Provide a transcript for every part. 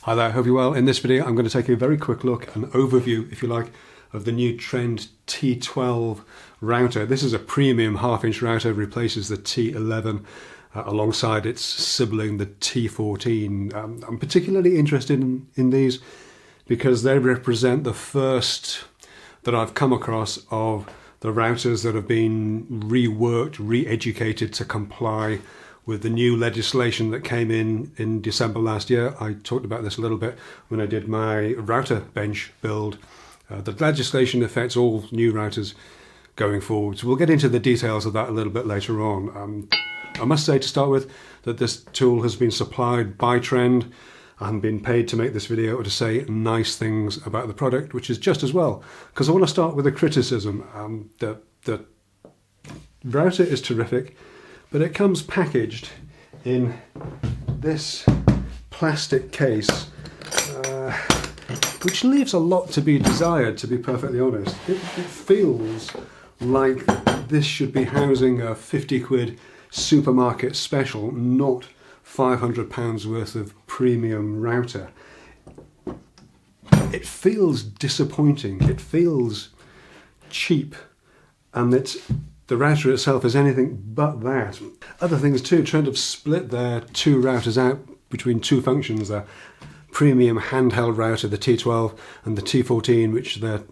Hi there, hope you're well. In this video I'm going to take a very quick look, an overview if you like, of the new Trend T12 router. This is a premium half-inch router, replaces the T11 alongside its sibling the T14. I'm particularly interested in these because they represent the first that I've come across of the routers that have been reworked, re-educated to comply with the new legislation that came in December last year. I talked about this a little bit when I did my router bench build. The legislation affects all new routers going forward. So we'll get into the details of that a little bit later on. I must say to start with that this tool has been supplied by Trend and been paid to make this video to say nice things about the product, which is just as well. Because I want to start with a criticism. The router is terrific, but it comes packaged in this plastic case, which leaves a lot to be desired, to be perfectly honest. It feels like this should be housing a 50 quid supermarket special, not £500 worth of premium router. It feels disappointing, it feels cheap, and the router itself is anything but that. Other things too, Trend have split their two routers out between two functions, their premium handheld router, the T12, and the T14, which they're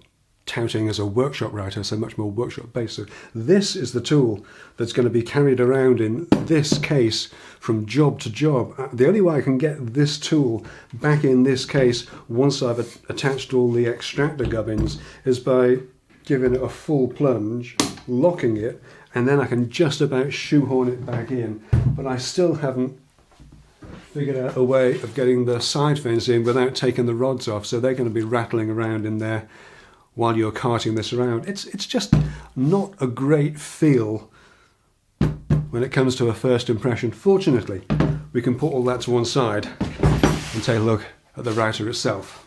touting as a workshop router, so much more workshop based. So this is the tool that's going to be carried around in this case from job to job. The only way I can get this tool back in this case once I've attached all the extractor gubbins is by giving it a full plunge, locking it, and then I can just about shoehorn it back in. But I still haven't figured out a way of getting the side fins in without taking the rods off, so they're going to be rattling around in there while you're carting this around. It's just not a great feel when it comes to a first impression. Fortunately, we can put all that to one side and take a look at the router itself.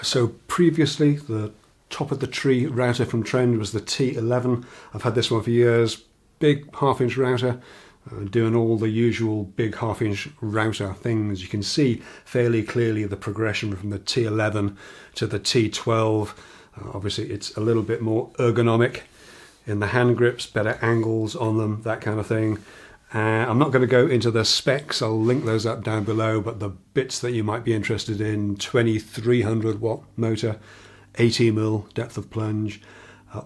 So previously, the top of the tree router from Trend was the T11. I've had this one for years. Big half-inch router, doing all the usual big half-inch router things. You can see fairly clearly the progression from the T11 to the T12. Obviously it's a little bit more ergonomic in the hand grips, better angles on them, that kind of thing. I'm not going to go into the specs, I'll link those up down below, but the bits that you might be interested in: 2300 watt motor, 80mm depth of plunge,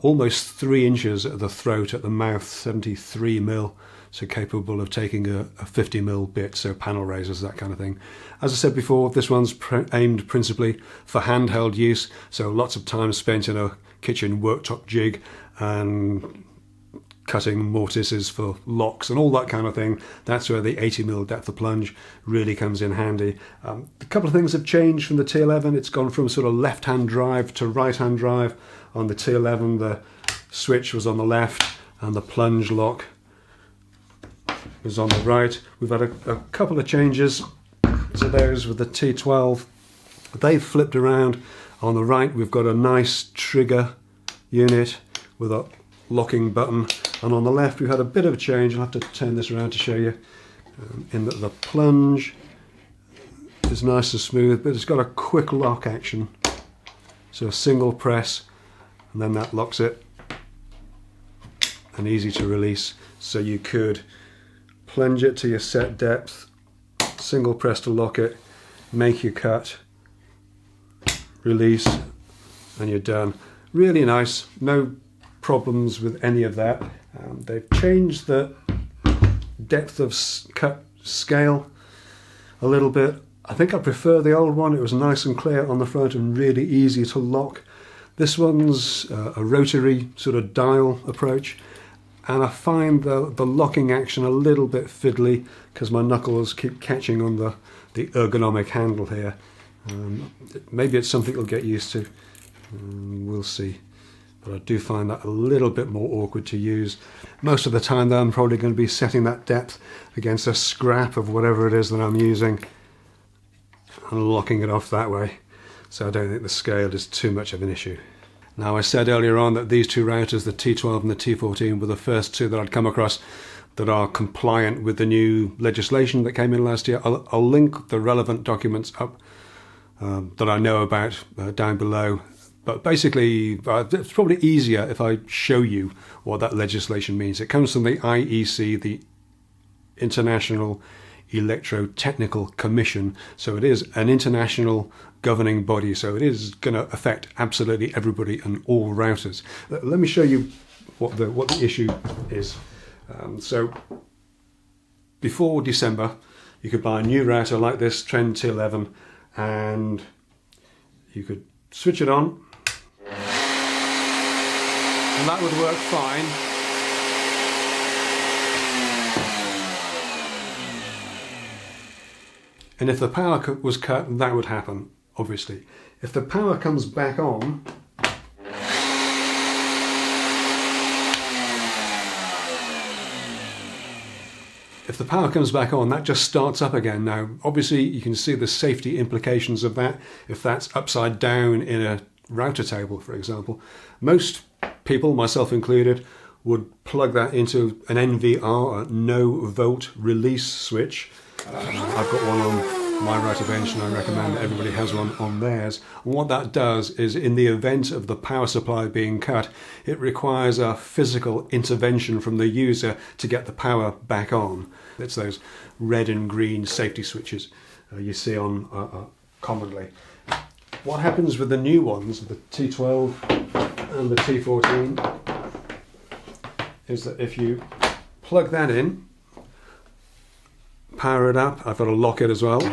almost 3 inches at the throat, at the mouth 73mm, so capable of taking a 50mm bit, so panel raisers, that kind of thing. As I said before, this one's aimed principally for handheld use, so lots of time spent in a kitchen worktop jig and cutting mortises for locks and all that kind of thing. That's where the 80mm depth of plunge really comes in handy. A couple of things have changed from the T11. It's gone from sort of left-hand drive to right-hand drive. On the T11, the switch was on the left and the plunge lock was on the right. We've had a couple of changes to those with the T12. They've flipped around. On the right, we've got a nice trigger unit with a locking button, and on the left we've had a bit of a change. I'll have to turn this around to show you, in that the plunge is nice and smooth, but it's got a quick lock action, so a single press and then that locks it, and easy to release. So you could plunge it to your set depth, single press to lock it, make your cut, release, and you're done. Really nice, no problems with any of that. They've changed the depth of cut scale a little bit. I think I prefer the old one. It was nice and clear on the front and really easy to lock. This one's a rotary sort of dial approach, and I find the locking action a little bit fiddly because my knuckles keep catching on the ergonomic handle here. Maybe it's something you'll get used to. We'll see. But I do find that a little bit more awkward to use. Most of the time though, I'm probably going to be setting that depth against a scrap of whatever it is that I'm using and locking it off that way. So I don't think the scale is too much of an issue. Now, I said earlier on that these two routers, the T12 and the T14, were the first two that I'd come across that are compliant with the new legislation that came in last year. I'll link the relevant documents up that I know about down below. But basically, it's probably easier if I show you what that legislation means. It comes from the IEC, the International Electrotechnical Commission. So it is an international governing body. So it is going to affect absolutely everybody and all routers. Let me show you what the issue is. So before December, you could buy a new router like this, Trend T12, and you could switch it on, and that would work fine. And if the power was cut, that would happen, obviously. If the power comes back on, that just starts up again. Now, obviously, you can see the safety implications of that. If that's upside down in a router table, for example, most people, myself included, would plug that into an NVR, a no volt release switch. I've got one on my router bench, and I recommend that everybody has one on theirs. And what that does is, in the event of the power supply being cut, it requires a physical intervention from the user to get the power back on. It's those red and green safety switches you see on commonly. What happens with the new ones, the T12 and the T14, is that if you plug that in, power it up, I've got to lock it as well. Now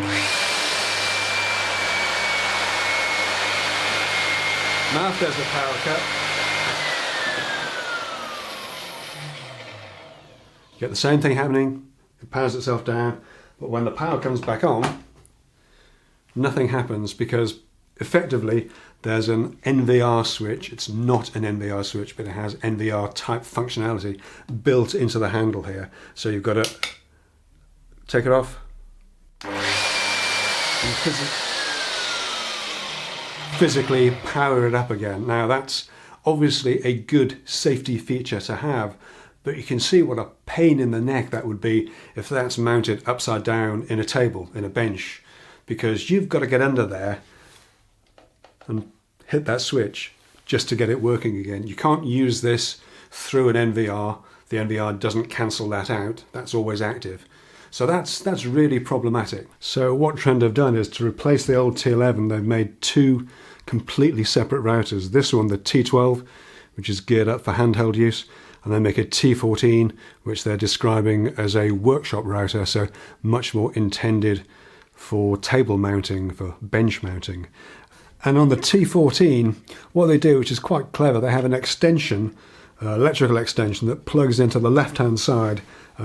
if there's a power cut, you get the same thing happening. It powers itself down, but when the power comes back on, nothing happens, because effectively there's an NVR switch. It's not an NVR switch, but it has NVR type functionality built into the handle here. So you've got to take it off and physically power it up again. Now that's obviously a good safety feature to have, but you can see what a pain in the neck that would be if that's mounted upside down in a table, in a bench, because you've got to get under there and hit that switch just to get it working again. You can't use this through an NVR. The NVR doesn't cancel that out. That's always active. So that's really problematic. So what Trend have done is, to replace the old T11, they've made two completely separate routers. This one, the T12, which is geared up for handheld use, and they make a T14, which they're describing as a workshop router, so much more intended for table mounting, for bench mounting. And on the T14, what they do, which is quite clever, they have an extension, electrical extension, that plugs into the left-hand side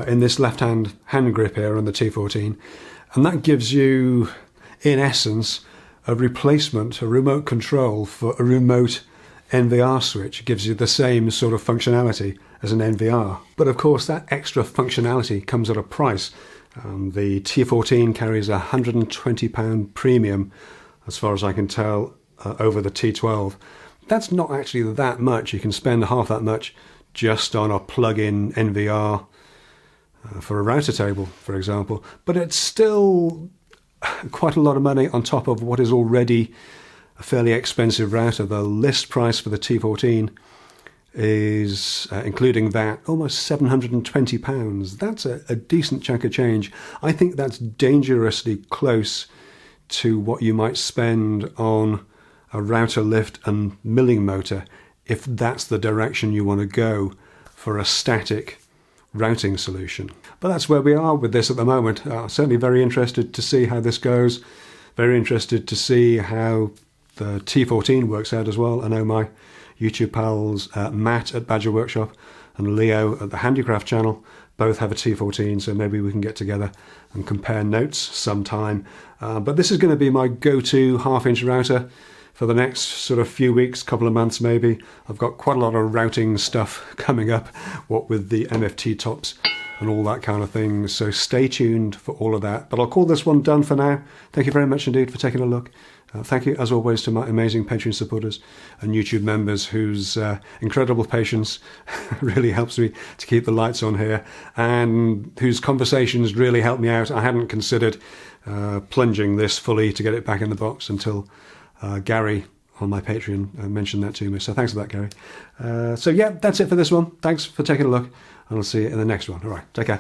in this left-hand hand grip here on the T14. And that gives you, in essence, a replacement, a remote control for a remote NVR switch. It gives you the same sort of functionality as an NVR. But of course, that extra functionality comes at a price. The T14 carries a £120 premium, as far as I can tell, over the T12. That's not actually that much. You can spend half that much just on a plug-in NVR for a router table, for example. But it's still quite a lot of money on top of what is already a fairly expensive router. The list price for the T14 is, including that, almost £720. That's a decent chunk of change. I think that's dangerously close to what you might spend on a router lift and milling motor, if that's the direction you want to go for a static routing solution. But that's where we are with this at the moment. Certainly very interested to see how this goes. Very interested to see how the T14 works out as well. I know my YouTube pals, Matt at Badger Workshop and Leo at the Handicraft channel, both have a T14, so maybe we can get together and compare notes sometime. But this is going to be my go-to half-inch router for the next sort of few weeks, couple of months maybe. I've got quite a lot of routing stuff coming up, what with the MFT tops and all that kind of thing. So stay tuned for all of that. But I'll call this one done for now. Thank you very much indeed for taking a look. Thank you, as always, to my amazing Patreon supporters and YouTube members whose incredible patience really helps me to keep the lights on here, and whose conversations really help me out. I hadn't considered plunging this fully to get it back in the box until Gary on my Patreon mentioned that to me. So thanks for that, Gary. So yeah, that's it for this one. Thanks for taking a look, and I'll see you in the next one. All right, take care.